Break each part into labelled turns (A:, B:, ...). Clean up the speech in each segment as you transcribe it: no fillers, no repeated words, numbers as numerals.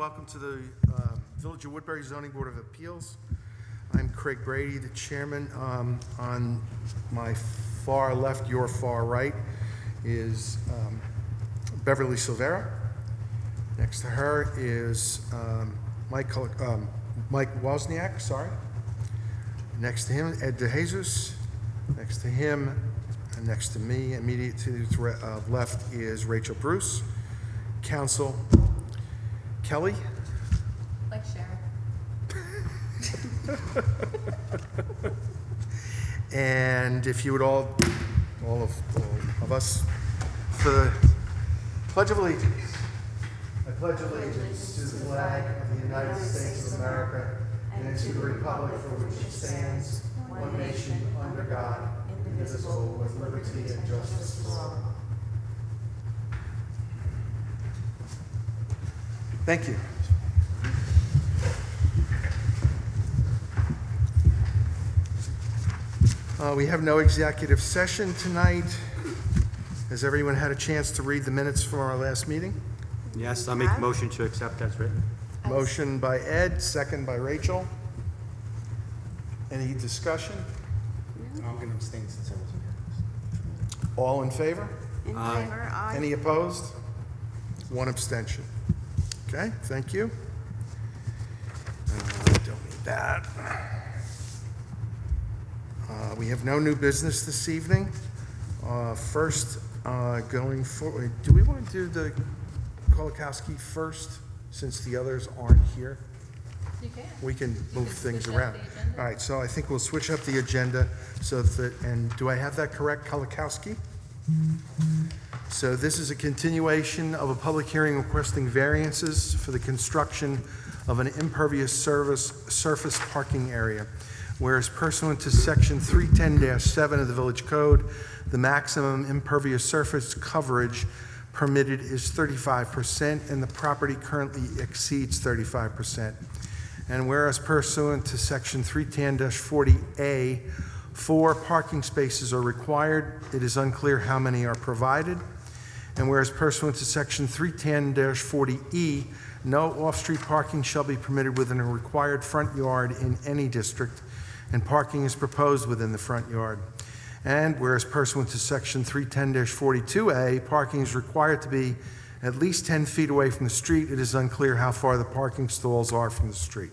A: Welcome to the Village of Woodbury Zoning Board of Appeals. I'm Craig Brady, the chairman. On my far left, your far right, is Beverly Silvera. Next to her is Mike Wozniak, sorry. Next to him, Ed DeJesus. Next to him, and next to me, immediate to the left, is Rachel Bruce. Counsel Kelly.
B: Like Sharon.
A: And if you would all of us, for the Pledge of Allegiance. I pledge allegiance to the flag of the United States of America and to the republic for which it stands, one nation, under God, indivisible, with liberty and justice for all. Thank you. We have no executive session tonight. Has everyone had a chance to read the minutes from our last meeting?
C: Yes, I'll make a motion to accept as written.
A: Motion by Ed, second by Rachel. Any discussion?
D: I'm going to abstain since I wasn't here.
A: All in favor?
B: In favor, aye.
A: Any opposed? One abstention. Okay, thank you. Don't need that. We have no new business this evening. First, going forward, do we want to do the Kolakowski first, since the others aren't here?
B: You can.
A: We can move things
B: switch up
A: around.
B: the agenda.
A: All right, so I think we'll switch up the agenda so that, and do I have that correct, Kolakowski? So this is a continuation of a public hearing requesting variances for the construction of an impervious surface parking area. Whereas pursuant to section 310-7 of the Village Code, the maximum impervious surface coverage permitted is 35%, and the property currently exceeds 35%. And whereas pursuant to section 310-40A, 4 parking spaces are required, it is unclear how many are provided. And whereas pursuant to section 310-40E, no off-street parking shall be permitted within a required front yard in any district, and parking is proposed within the front yard. And whereas pursuant to section 310-42A, parking is required to be at least 10 feet away from the street, it is unclear how far the parking stalls are from the street.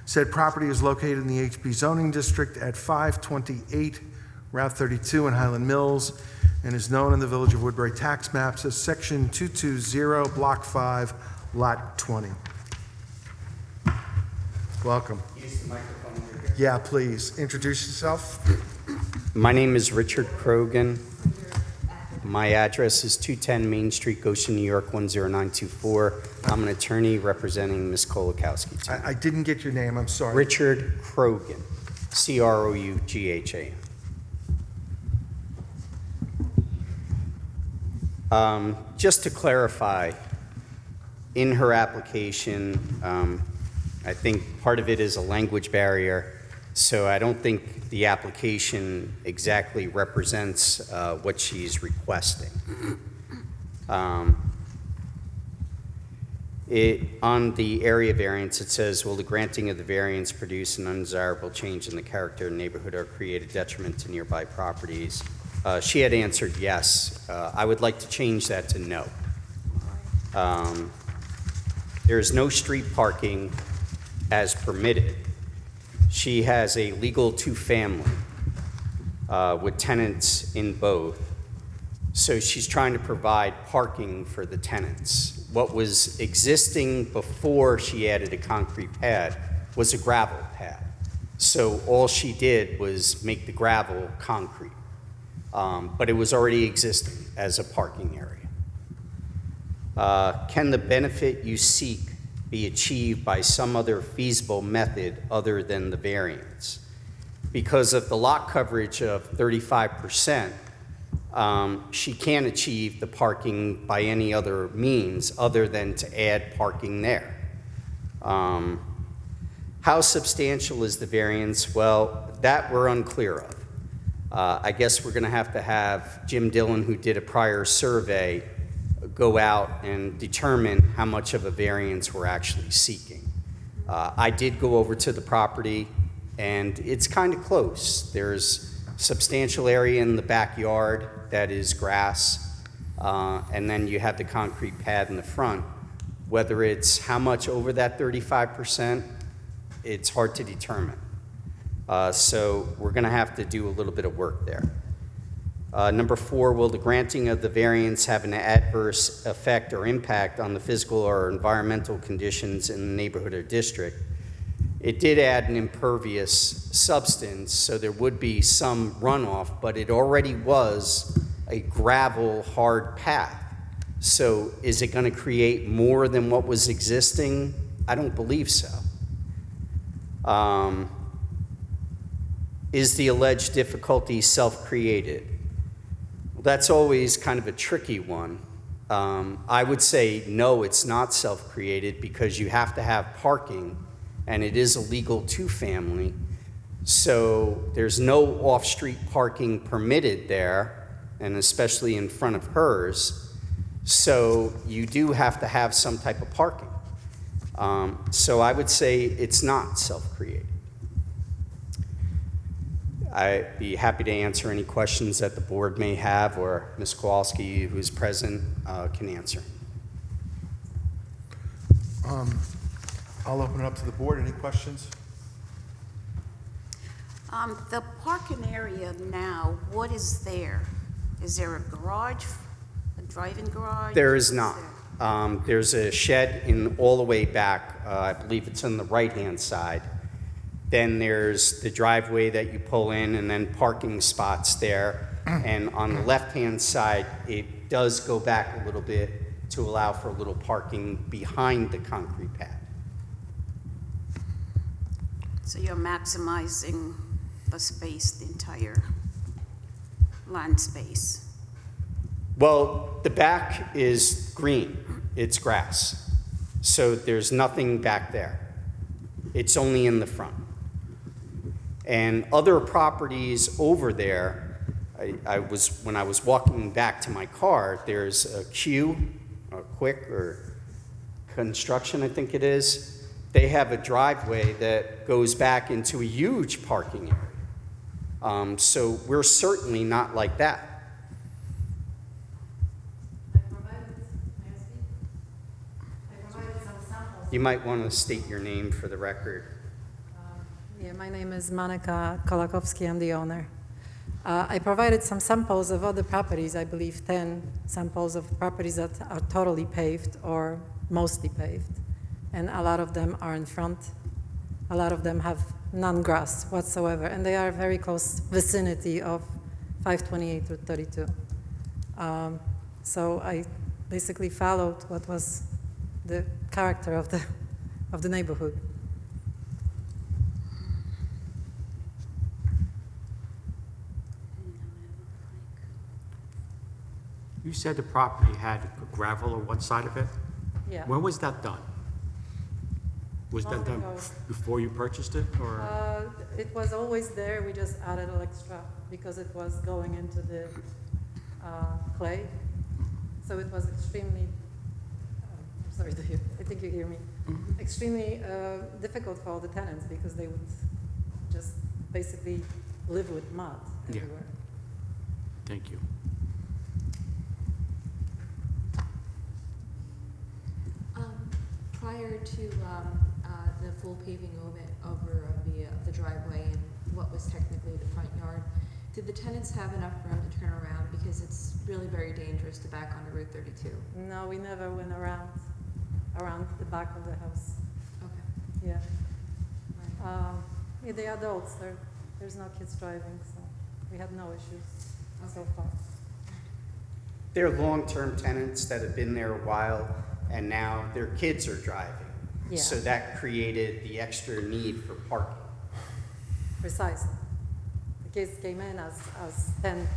A: Said property is located in the HB zoning district at 528 Route 32 in Highland Mills, and is known in the Village of Woodbury tax maps as section 220, block 5, lot 20. Welcome.
D: Use the microphone over here.
A: Yeah, please, introduce yourself.
D: My name is Richard Krogan. My address is 210 Main Street, Goshen, New York, 10924. I'm an attorney representing Ms. Kolakowski.
A: I didn't get your name, I'm sorry.
D: Richard Krogan, Croughan. Just to clarify, in her application, I think part of it is a language barrier, so I don't think the application exactly represents what she's requesting. On the area variance, it says, will the granting of the variance produce an undesirable change in the character of the neighborhood or create a detriment to nearby properties? She had answered yes. I would like to change that to no. There is no street parking as permitted. She has a legal two-family with tenants in both. So she's trying to provide parking for the tenants. What was existing before she added a concrete pad was a gravel pad. So all she did was make the gravel concrete. But it was already existing as a parking area. Can the benefit you seek be achieved by some other feasible method other than the variance? Because of the lot coverage of 35%, she can't achieve the parking by any other means other than to add parking there. How substantial is the variance? Well, that we're unclear of. I guess we're going to have Jim Dillon, who did a prior survey, go out and determine how much of a variance we're actually seeking. I did go over to the property, and it's kind of close. There's substantial area in the backyard that is grass, and then you have the concrete pad in the front. Whether it's how much over that 35%, it's hard to determine. So we're going to have to do a little bit of work there. Number 4, will the granting of the variance have an adverse effect or impact on the physical or environmental conditions in the neighborhood or district? It did add an impervious substance, so there would be some runoff, but it already was a gravel hard path. So is it going to create more than what was existing? I don't believe so. Is the alleged difficulty self-created? Well, that's always kind of a tricky one. I would say no, it's not self-created because you have to have parking, and it is a legal two-family. So there's no off-street parking permitted there, and especially in front of hers. So you do have to have some type of parking. So I would say it's not self-created. I'd be happy to answer any questions that the board may have, or Ms. Kowalski, who's present, can answer.
A: I'll open it up to the board. Any questions?
E: The parking area now, what is there? Is there a garage, a drive-in garage?
D: There is not. There's a shed in all the way back. I believe it's on the right-hand side. Then there's the driveway that you pull in, and then parking spots there. And on the left-hand side, it does go back a little bit to allow for a little parking behind the concrete pad.
E: So you're maximizing the space, the entire land space?
D: Well, the back is green. It's grass. So there's nothing back there. It's only in the front. And other properties over there, when I was walking back to my car, there's a Quick or Construction, I think it is. They have a driveway that goes back into a huge parking area. So we're certainly not like that.
F: I provided some samples.
D: You might want to state your name for the record.
F: Yeah, my name is Monika Kolakowski. I'm the owner. I provided some samples of other properties, I believe 10 samples of properties that are totally paved or mostly paved. And a lot of them are in front. A lot of them have none grass whatsoever. And they are very close vicinity of 528 to 32. So I basically followed what was the character of the neighborhood.
C: You said the property had gravel on one side of it?
F: Yeah.
C: When was that done? Was that
F: Long
C: done
F: ago.
C: before you purchased it, or?
F: It was always there. We just added an extra because it was going into the clay. So it was extremely, I'm sorry to hear, I think you hear me, extremely difficult for all the tenants because they would just basically live with mud
C: Yeah.
F: everywhere.
C: Thank you.
B: Prior to the full paving over of the driveway and what was technically the front yard, did the tenants have enough room to turn around? Because it's really very dangerous to back onto Route 32.
F: No, we never went around the back of the house.
B: Okay.
F: Yeah. Yeah, the adults, there's no kids driving, so we had no issues so far.
D: They're long-term tenants that have been there a while, and now their kids are driving.
F: Yeah.
D: So that created the extra need for parking.
F: Precisely. The kids came in as 10,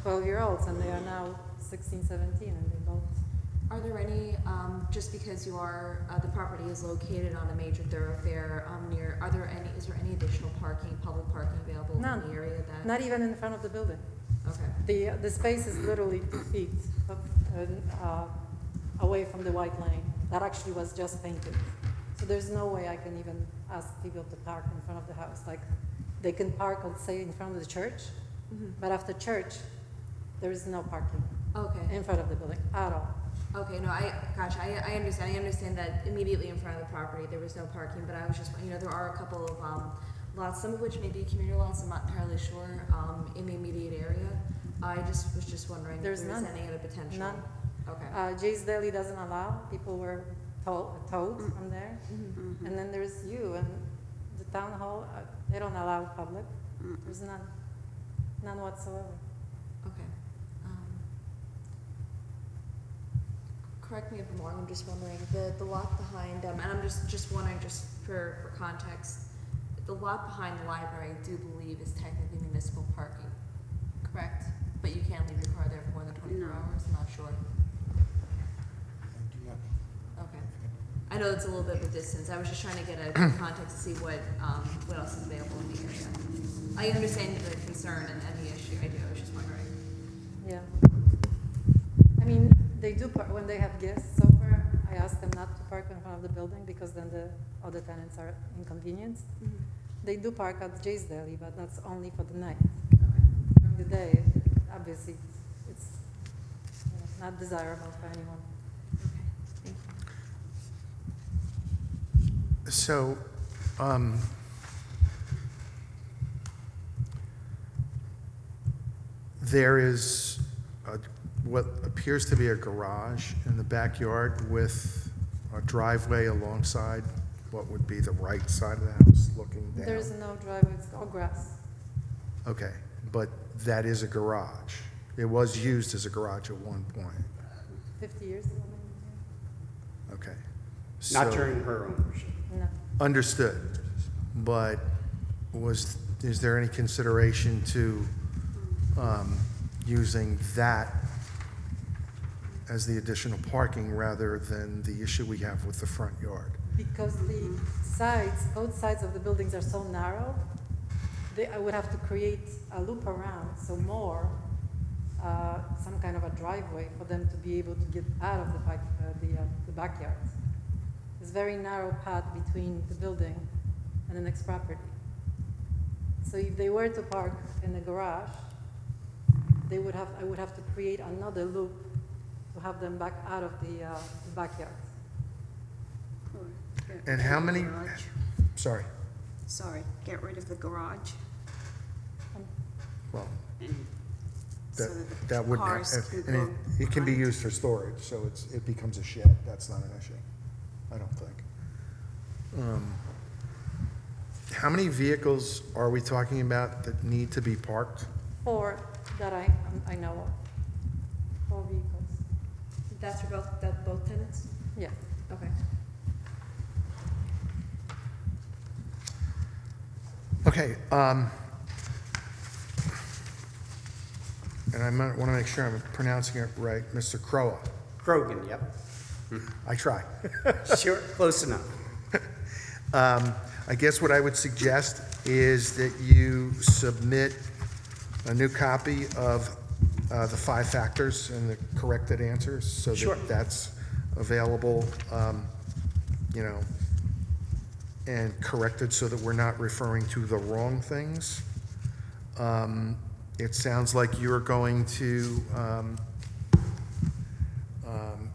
F: 12-year-olds, and they are now 16, 17, and they both.
B: Are there any, just because you are, the property is located on a major thoroughfare is there any additional parking, public parking available
F: None.
B: in the area that?
F: Not even in front of the building.
B: Okay.
F: The space is literally 2 feet away from the white lane. That actually was just painted. So there's no way I can even ask people to park in front of the house. Like, they can park, let's say, in front of the church, but after church, there is no parking
B: Okay.
F: in front of the building at all.
B: Okay, no, gotcha, I understand, that immediately in front of the property, there was no parking, but I was just, there are a couple of, lots, some of which may be community lots, I'm not entirely sure, in the immediate area. I was just wondering if
F: There's
B: there's
F: none.
B: any other potential.
F: None.
B: Okay.
F: Jay's Deli doesn't allow, people were towed from there. And then there's you, and the town hall, they don't allow public. There's none whatsoever.
B: Okay. Correct me if I'm wrong, I'm just wondering, the lot behind, and I'm just wondering, just for context, the lot behind the library, I do believe is technically municipal parking, correct? But you can't leave your car there for more than 24 hours, I'm not sure. Okay. I know it's a little bit of a distance, I was just trying to get a context to see what else is available in the area. I understand the concern and the issue, I do, I was just wondering.
F: Yeah. I mean, they do park, when they have guests over, I ask them not to park in front of the building because then the other tenants are inconvenienced. They do park at Jay's Deli, but that's only for the night. During the day, obviously, it's not desirable for anyone.
B: Okay, thank you.
A: So, there is what appears to be a garage in the backyard with a driveway alongside what would be the right side of the house looking down.
F: There's no driveway, it's all grass.
A: Okay, but that is a garage. It was used as a garage at one point.
F: 50 years ago, maybe.
A: Okay.
D: Not
A: So-
D: during her ownership.
F: No.
A: Understood, but is there any consideration to using that as the additional parking rather than the issue we have with the front yard?
F: Because the both sides of the buildings are so narrow, I would have to create a loop around, so some kind of a driveway for them to be able to get out of the backyard. It's a very narrow path between the building and the next property. So if they were to park in the garage, I would have to create another loop to have them back out of the backyard.
A: And how many,
E: Garage.
A: sorry,
E: Get rid of the garage.
A: well,
E: And so
A: that would,
E: cars can
A: and
E: go
A: it can be
E: behind.
A: used for storage, so it becomes a shed. That's not an issue, I don't think. How many vehicles are we talking about that need to be parked?
F: 4 that I know of. 4 vehicles.
B: That's for both tenants?
F: Yeah.
B: Okay.
A: Okay, and I want to make sure I'm pronouncing it right, Mr. Crowa.
D: Krogan, yep.
A: I try.
D: Sure, close enough.
A: I guess what I would suggest is that you submit a new copy of the 5 factors and the corrected answers so
D: Sure.
A: that that's available, and corrected so that we're not referring to the wrong things. It sounds like you're going to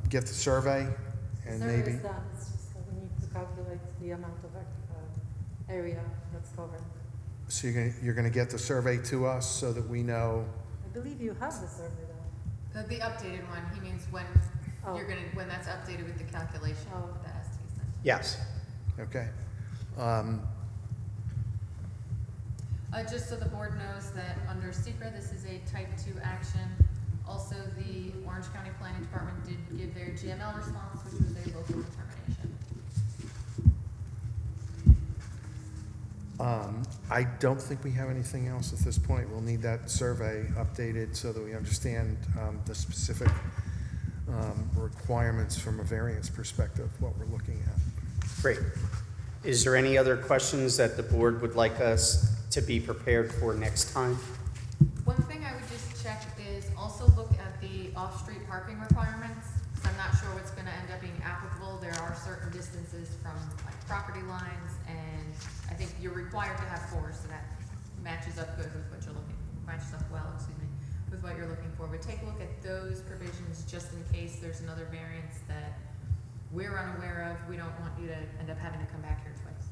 A: get the survey and
F: Survey
A: maybe.
F: is done, it's just that we need to calculate the amount of area that's covered.
A: So you're gonna get the survey to us so that we know.
F: I believe you have the survey though.
G: The updated one, he means when
F: Oh.
G: when that's updated with the calculation,
F: Oh.
G: that has to be sent.
D: Yes.
A: Okay.
G: Just so the board knows that under secret, this is a type 2 action. Also, the Orange County Planning Department did give their GML response, which was a local determination.
A: I don't think we have anything else at this point. We'll need that survey updated so that we understand the specific requirements from a variance perspective, what we're looking at.
D: Great. Is there any other questions that the board would like us to be prepared for next time?
G: One thing I would just check is also look at the off-street parking requirements. So I'm not sure what's gonna end up being applicable. There are certain distances from like property lines, and I think you're required to have 4, so that matches up good with what you're looking, matches up well, excuse me, with what you're looking for. But take a look at those provisions just in case there's another variance that we're unaware of. We don't want you to end up having to come back here twice.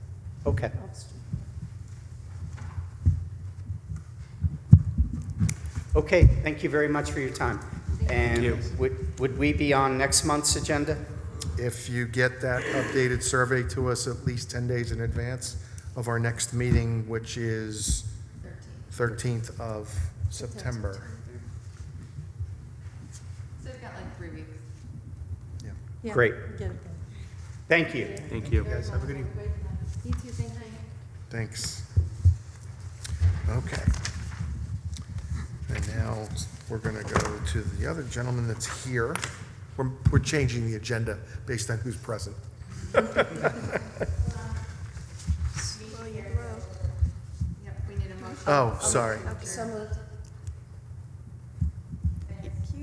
D: Okay. Okay, thank you very much for your time. And
C: you.
D: would we be on next month's agenda?
A: If you get that updated survey to us at least 10 days in advance of our next meeting, which is 13th of September.
G: So we've got like 3 weeks.
F: Yeah,
D: Great.
F: get it done.
D: Thank you.
C: Thank you.
A: Guys, have a good evening.
B: You too, thank you.
A: Thanks. Okay. And now we're going to go to the other gentleman that's here. We're changing the agenda based on who's present.
G: Yep, we need a motion.
A: Oh, sorry.
B: So moved.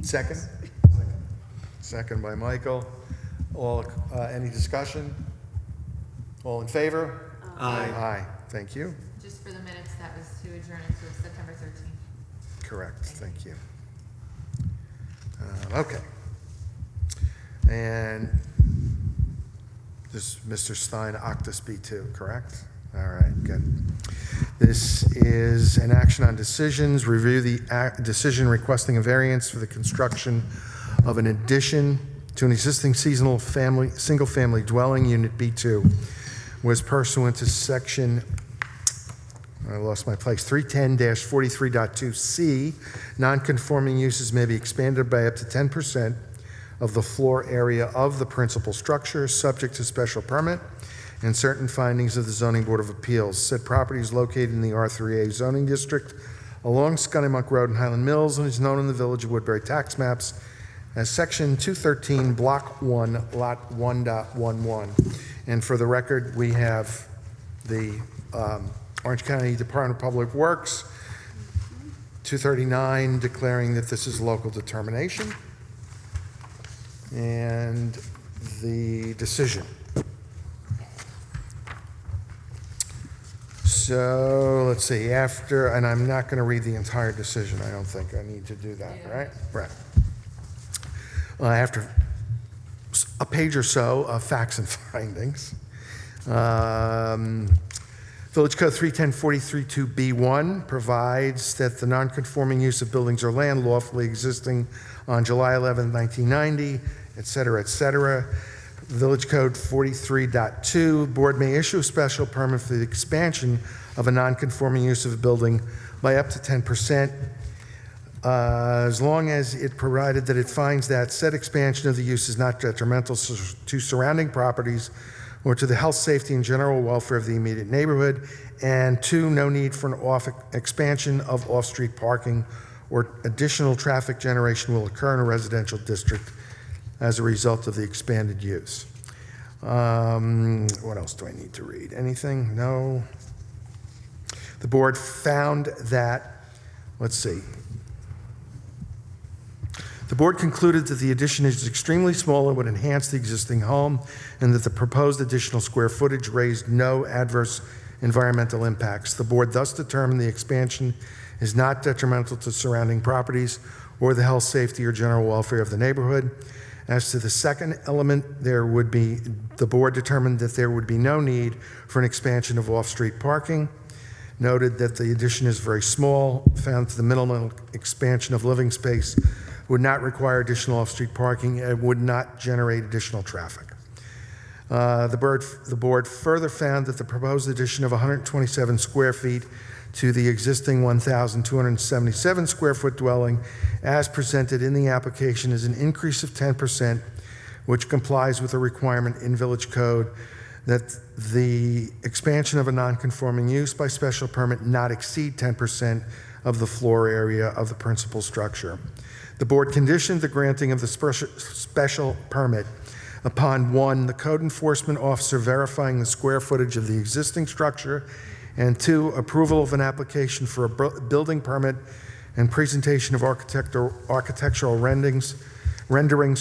A: Second? Second by Michael. All, any discussion? All in favor?
C: Aye.
A: Aye. Thank you.
G: Just for the minutes, that was to adjourn it to September 13th.
A: Correct, thank you. Okay. And this Mr. Stein, Octus B2, correct? All right, good. This is an action on decisions, review the decision requesting a variance for the construction of an addition to an existing single-family dwelling, Unit B2, was pursuant to section, I lost my place, 310-43.2C. Non-conforming uses may be expanded by up to 10% of the floor area of the principal structure, subject to special permit and certain findings of the Zoning Board of Appeals. Said property is located in the R3A zoning district along Scunnamunk Road in Highland Mills and is known in the Village of Woodbury tax maps as Section 213, Block 1, Lot 1.11. And for the record, we have the Orange County Department of Public Works, 239, declaring that this is local determination. And the decision. So, let's see, after, and I'm not going to read the entire decision, I don't think I need to do that, right? Right. After a page or so of facts and findings, Village Code 310-43-2B1 provides that the nonconforming use of buildings or land lawfully existing on July 11, 1990, et cetera, Village Code 43.2, board may issue a special permit for the expansion of a nonconforming use of a building by up to 10%, as long as it provided that it finds that said expansion of the use is not detrimental to surrounding properties or to the health, safety, and general welfare of the immediate neighborhood, and 2, no need for an expansion of off-street parking or additional traffic generation will occur in a residential district as a result of the expanded use. What else do I need to read? Anything? No. The board found that, let's see. The board concluded that the addition is extremely small and would enhance the existing home, and that the proposed additional square footage raised no adverse environmental impacts. The board thus determined the expansion is not detrimental to surrounding properties or the health, safety, or general welfare of the neighborhood. As to the second element, the board determined that there would be no need for an expansion of off-street parking. Noted that the addition is very small, found that the minimal expansion of living space would not require additional off-street parking and would not generate additional traffic. The board further found that the proposed addition of 127 square feet to the existing 1,277 square foot dwelling as presented in the application is an increase of 10%, which complies with the requirement in Village Code that the expansion of a nonconforming use by special permit not exceed 10% of the floor area of the principal structure. The board conditioned the granting of the special permit upon 1, the code enforcement officer verifying the square footage of the existing structure, and 2, approval of an application for a building permit and presentation of architectural renderings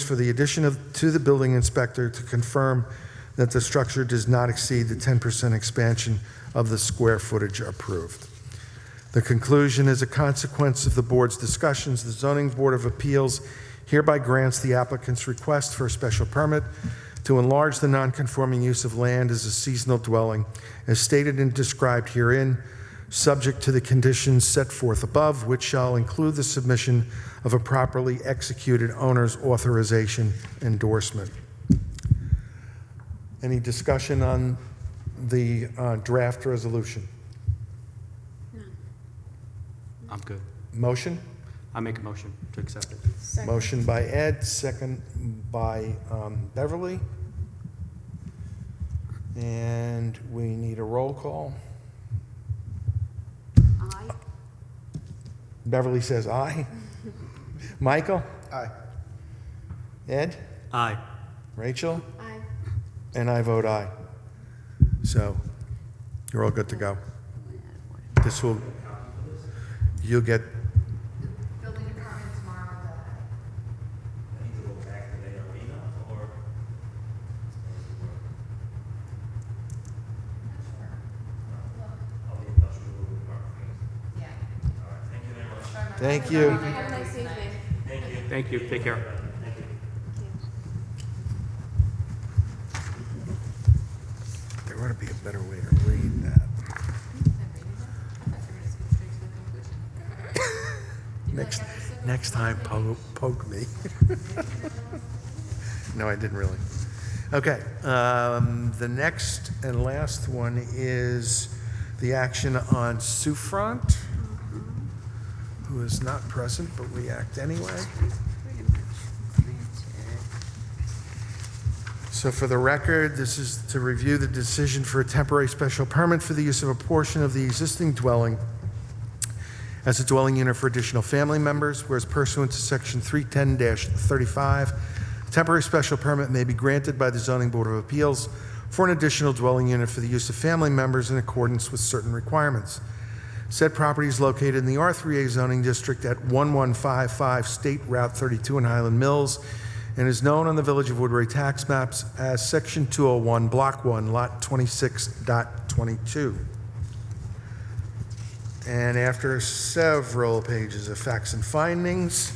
A: for the addition to the building inspector to confirm that the structure does not exceed the 10% expansion of the square footage approved. The conclusion is a consequence of the board's discussions. The Zoning Board of Appeals hereby grants the applicant's request for a special permit to enlarge the nonconforming use of land as a seasonal dwelling, as stated and described herein, subject to the conditions set forth above, which shall include the submission of a properly executed owner's authorization endorsement. Any discussion on the draft resolution?
C: I'm good.
A: Motion?
C: I make a motion to accept it.
A: Motion by Ed, second by Beverly. And we need a roll call.
E: Aye.
A: Beverly says aye. Michael?
H: Aye.
A: Ed?
C: Aye.
A: Rachel?
B: Aye.
A: And I vote aye. So you're all good to go. This will, you'll get,
G: Building department tomorrow,
I: I need to go back to the arena or? I'll be in touch with the department.
G: yeah.
I: All right, thank you very much.
G: Sorry, my-
A: Thank you.
B: Have a nice evening.
I: Thank you.
C: Thank you, take care.
I: Thank you.
A: there ought to be a better way to read that. Next time, poke me. No, I didn't really. Okay, the next and last one is the action on Sue Front, who is not present, but we act anyway.
E: Pretty much granted.
A: So for the record, this is to review the decision for a temporary special permit for the use of a portion of the existing dwelling as a dwelling unit for additional family members, whereas pursuant to Section 310-35, a temporary special permit may be granted by the Zoning Board of Appeals for an additional dwelling unit for the use of family members in accordance with certain requirements. Said property is located in the R3A zoning district at 1155 State Route 32 in Highland Mills and is known on the Village of Woodbury tax maps as Section 201, Block 1, Lot 26.22. And after several pages of facts and findings,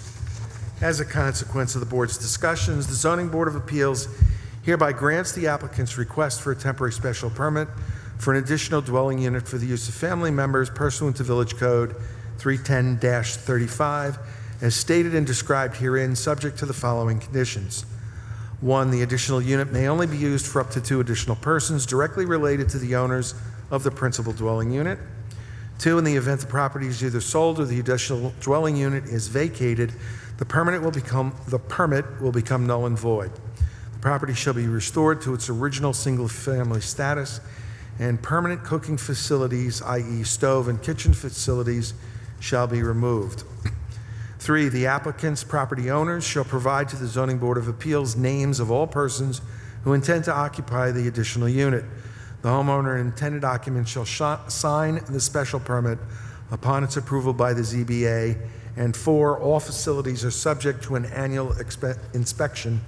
A: as a consequence of the board's discussions, the Zoning Board of Appeals hereby grants the applicant's request for a temporary special permit for an additional dwelling unit for the use of family members pursuant to Village Code 310-35, as stated and described herein, subject to the following conditions. 1, the additional unit may only be used for up to 2 additional persons directly related to the owners of the principal dwelling unit. 2, in the event the property is either sold or the additional dwelling unit is vacated, the permit will become null and void. The property shall be restored to its original single-family status, and permanent cooking facilities, i.e. stove and kitchen facilities, shall be removed. 3, the applicant's property owners shall provide to the Zoning Board of Appeals names of all persons who intend to occupy the additional unit. The homeowner and intended occupant shall sign the special permit upon its approval by the ZBA. And 4, all facilities are subject to an annual inspection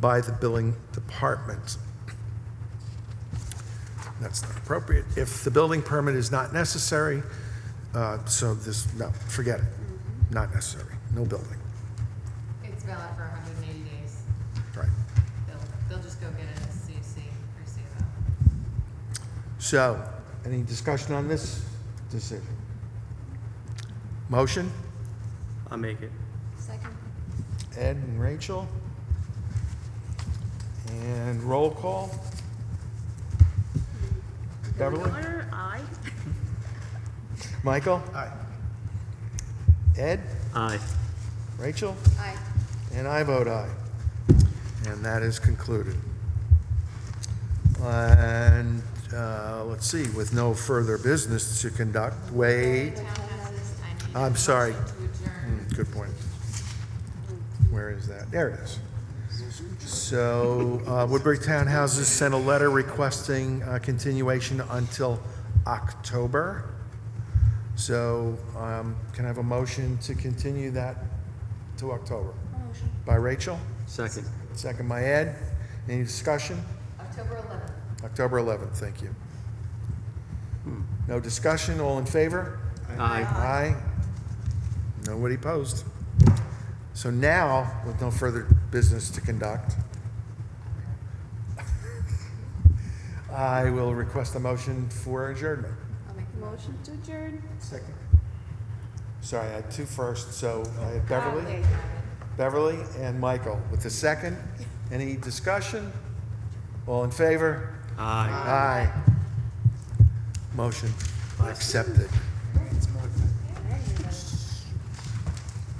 A: by the building department. That's not appropriate. If the building permit is not necessary, no, forget it. Not necessary, no building.
G: It's valid for 180 days.
A: Right.
G: They'll just go get it at CC or CFO.
A: So, any discussion on this decision? Motion?
C: I'll make it.
B: Second.
A: Ed and Rachel? And roll call? Beverly?
E: Miller, aye.
A: Michael?
H: Aye.
A: Ed?
C: Aye.
A: Rachel?
B: Aye.
A: And I vote aye. And that is concluded. And let's see, with no further business to conduct, Wade, I'm sorry.
G: To adjourn.
A: Good point. Where is that? There it is. So Woodbury Townhouses sent a letter requesting continuation until October. So can I have a motion to continue that to October?
B: Motion.
A: By Rachel,
C: Second.
A: second by Ed. Any discussion?
G: October 11th.
A: October 11th, thank you. No discussion, all in favor?
C: Aye.
A: Aye. Nobody opposed. So now, with no further business to conduct, I will request a motion for adjournment.
B: I'll make the motion to adjourn.
A: Second. Sorry, I had two first, so I had Beverly and Michael with the second. Any discussion? All in favor?
C: Aye.
A: Aye. Motion accepted.